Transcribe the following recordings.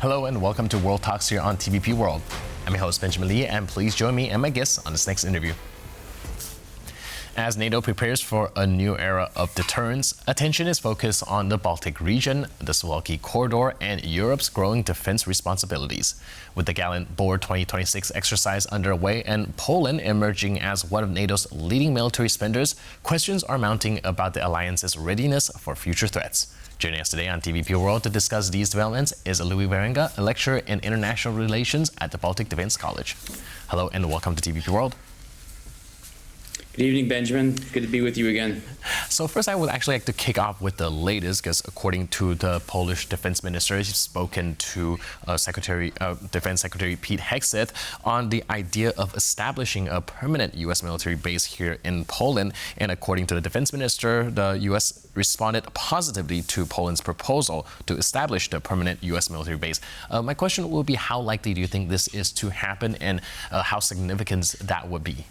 Hello and welcome to World Talks here on TVP World. I'm your host, Benjamin Lee, and please join me and my guests on this next interview. As NATO prepares for a new era of deterrence, attention is focused on the Baltic region, the Suwalki corridor, and Europe's growing defense responsibilities. With the Gallant Board 2026 exercise underway and Poland emerging as one of NATO's leading military spenders, questions are mounting about the alliance's readiness for future threats. Joining us today on TVP World to discuss these developments is Wierenga, a lecturer in international relations at the Baltic Defence College. Hello and welcome to TVP World. Good evening, Benjamin. Good to be with you again. So first, I would actually like to kick off with the latest, because according to the Polish defense minister, he's spoken to Defense Secretary Pete Hegseth on the idea of establishing a permanent U.S. military base here in Poland. And according to the defense minister, the U.S. responded positively to Poland's proposal to establish the permanent U.S. military base. My question will be, how likely do you think this is to happen, and how significant that would be?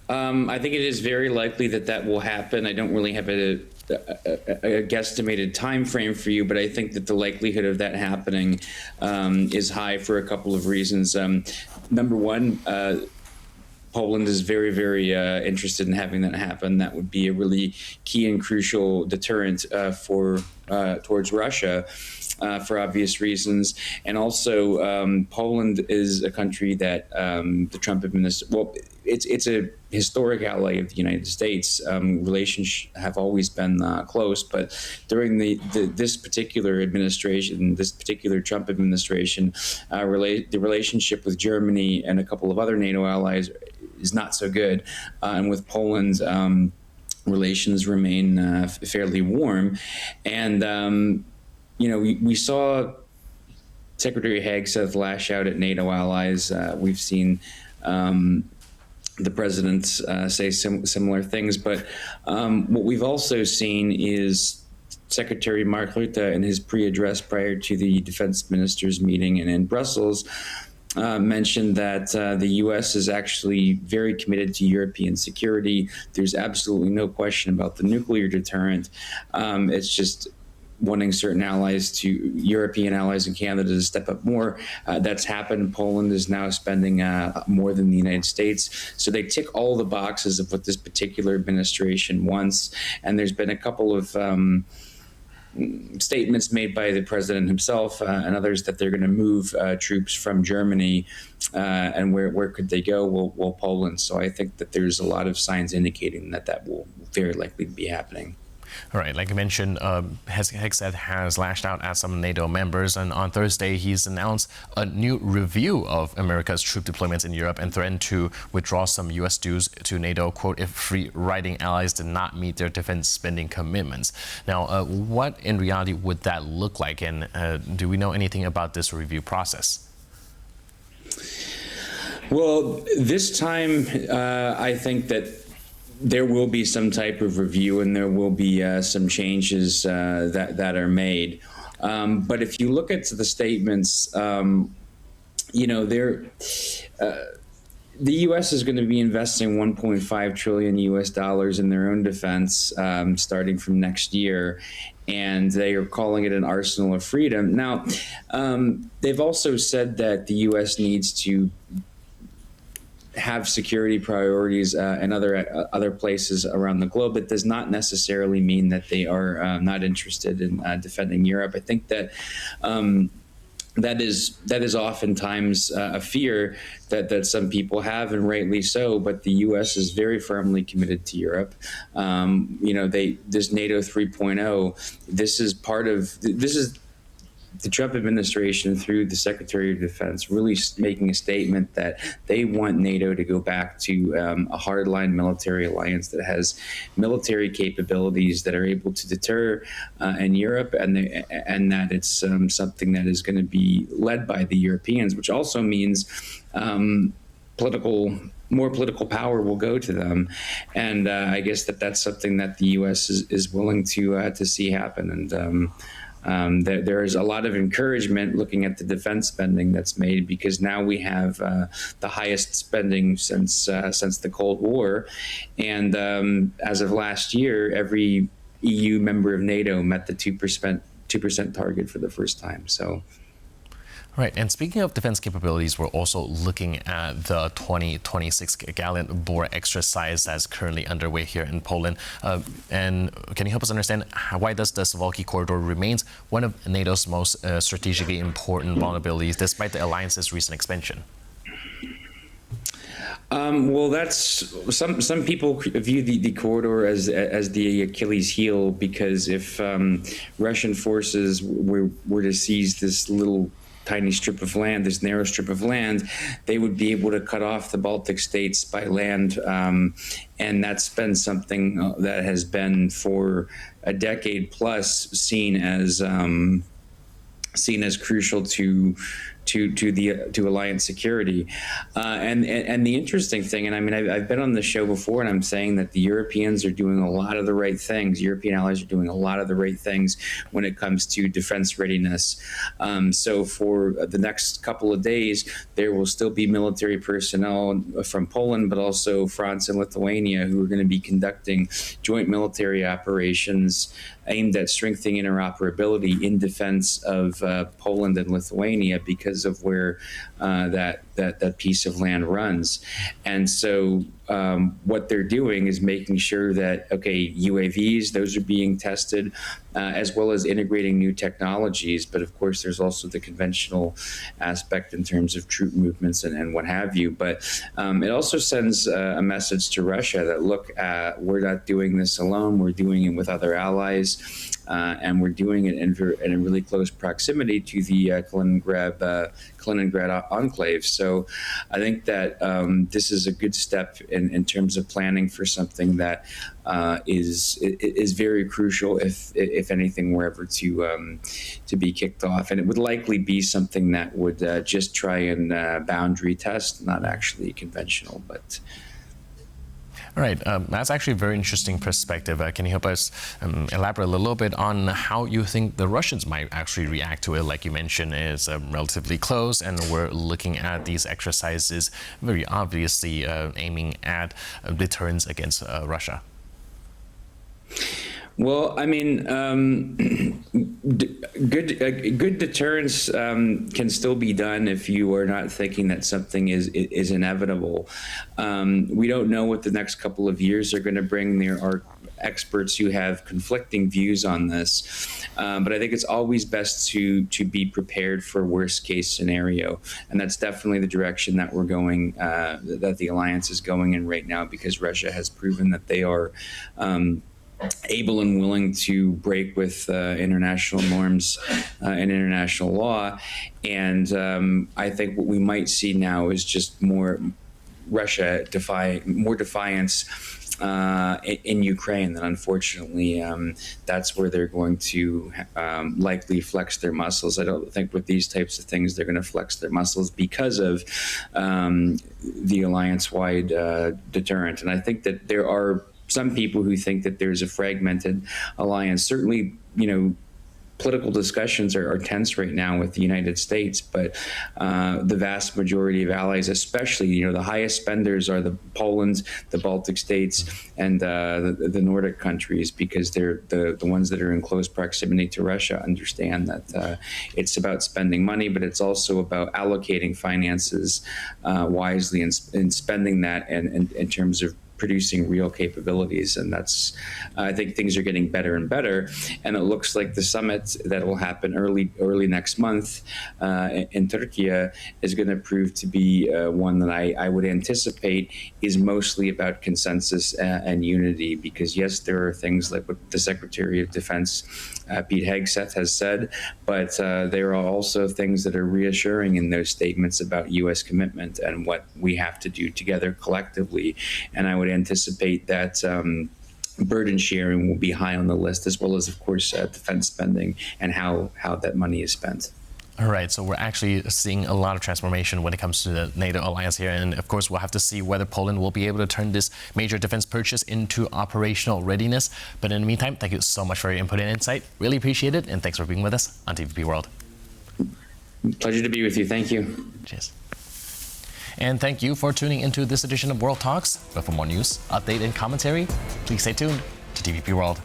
I think it is very likely that that will happen. I don't really have a guesstimated time frame for you, but I think that the likelihood of that happening is high for a couple of reasons. Number one, Poland is very, very interested in having that happen. That would be a really key and crucial deterrent towards Russia. For obvious reasons. And also, Poland is a country that the Trump administration, it's a historic ally of the United States. Relations have always been close, but during this particular administration, this particular Trump administration, the relationship with Germany and a couple of other NATO allies is not so good. And with Poland, relations remain fairly warm. And we saw Secretary Hegseth lash out at NATO allies. We've seen the president say similar things. But what we've also seen is Secretary Mark Rutte, in his pre-address prior to the defense ministers' meeting and in Brussels, mentioned that the U.S. is actually very committed to European security. There's absolutely no question about the nuclear deterrent. It's just wanting certain European allies and Canada to step up more. That's happened. Poland is now spending more than the United States. So they tick all the boxes of what this particular administration wants. And there's been a couple of statements made by the president himself and others that they're going to move troops from Germany. And where could they go? Well, Poland. So I think that there's a lot of signs indicating that will very likely be happening. All right, like I mentioned, Hegseth has lashed out at some NATO members, and on Thursday he's announced a new review of America's troop deployments in Europe and threatened to withdraw some U.S. dues to NATO, quote, if free-riding allies did not meet their defense spending commitments. Now, what in reality would that look like, and do we know anything about this review process? Well, this time I think that there will be some type of review, and there will be some changes that are made. But if you look at the statements, the U.S. is going to be investing 1.5 trillion U.S. dollars in their own defense starting from next year, and they are calling it an arsenal of freedom. Now, they've also said that the U.S. needs to have security priorities in other places around the globe. It does not necessarily mean that they are not interested in defending Europe. I think that that is oftentimes a fear that some people have, and rightly so. But the U.S. is very firmly committed to Europe. This NATO 3.0. This is the Trump administration, through the Secretary of Defense, really making a statement that they want NATO to go back to a hardline military alliance that has military capabilities that are able to deter in Europe, and that it's something that is going to be led by the Europeans, which also means more political power will go to them. And I guess that's something that the U.S. is willing to see happen. And there is a lot of encouragement looking at the defense spending that's made, because now we have the highest spending since the Cold War, and as of last year, every EU member of NATO met the 2% 2% target for the first time. So. Right, and speaking of defense capabilities, we're also looking at the 2026 Gallant Boar exercise that's currently underway here in Poland. And can you help us understand why does the Suwałki corridor remains one of NATO's most strategically important vulnerabilities despite the alliance's recent expansion? Well, that's some people view the corridor as the Achilles heel, because if Russian forces were to seize this little tiny strip of land, this narrow strip of land, they would be able to cut off the Baltic states by land. And that's been something that has been for a decade plus seen as crucial to alliance security, and the interesting thing, and I mean, I've been on the show before, and I'm saying that the Europeans are doing a lot of the right things. European allies are doing a lot of the right things when it comes to defense readiness. So for the next couple of days, there will still be military personnel from Poland, but also France and Lithuania, who are going to be conducting joint military operations aimed at strengthening interoperability in defense of Poland and Lithuania because of where that piece of land runs. And so what they're doing is making sure that, okay, UAVs, those are being tested, as well as integrating new technologies. But of course, there's also the conventional aspect in terms of troop movements and what have you. But it also sends a message to Russia that, look, we're not doing this alone. We're doing it with other allies. And we're doing it in a really close proximity to the Kaliningrad enclave. So I think that this is a good step in terms of planning for something that is very crucial if anything were ever to be kicked off. And it would likely be something that would just try and boundary test, not actually conventional, but. All right, that's actually a very interesting perspective. Can you help us elaborate a little bit on how you think the Russians might actually react to it? Like you mentioned, it's relatively close, and we're looking at these exercises very obviously aiming at deterrence against Russia. Well, I mean, good deterrence can still be done if you are not thinking that something is inevitable. We don't know what the next couple of years are going to bring. There are experts who have conflicting views on this, but I think it's always best to be prepared for worst case scenario, and that's definitely the direction that we're going, that the alliance is going in right now, because Russia has proven that they are able and willing to break with international norms and international law. And I think what we might see now is just more defiance in Ukraine. And unfortunately, that's where they're going to likely flex their muscles. I don't think with these types of things they're going to flex their muscles because of the alliance-wide deterrent. And I think that there are some people who think that there's a fragmented alliance. Certainly, political discussions are tense right now with the United States, but the vast majority of allies, especially, the highest spenders are the Poland, the Baltic states, and the Nordic countries, because they're the ones that are in close proximity to Russia, understand that it's about spending money, but it's also about allocating finances wisely and spending that in terms of producing real capabilities. And that's, I think things are getting better and better. And it looks like the summit that will happen early next month in Turkey is going to prove to be one that I would anticipate is mostly about consensus and unity, because yes, there are things like what the Secretary of Defense, Pete Hegseth, has said, but there are also things that are reassuring in those statements about U.S. commitment and what we have to do together collectively. And I would anticipate that burden sharing will be high on the list, as well as, of course, defense spending and how that money is spent. All right, so we're actually seeing a lot of transformation when it comes to the NATO alliance here. And of course, we'll have to see whether Poland will be able to turn this major defense purchase into operational readiness. But in the meantime, thank you so much for your input and insight. Really appreciate it. And thanks for being with us on TVP World. Pleasure to be with you. Thank you. Cheers. And thank you for tuning into this edition of World Talks. But for more news, update, and commentary, please stay tuned to TVP World.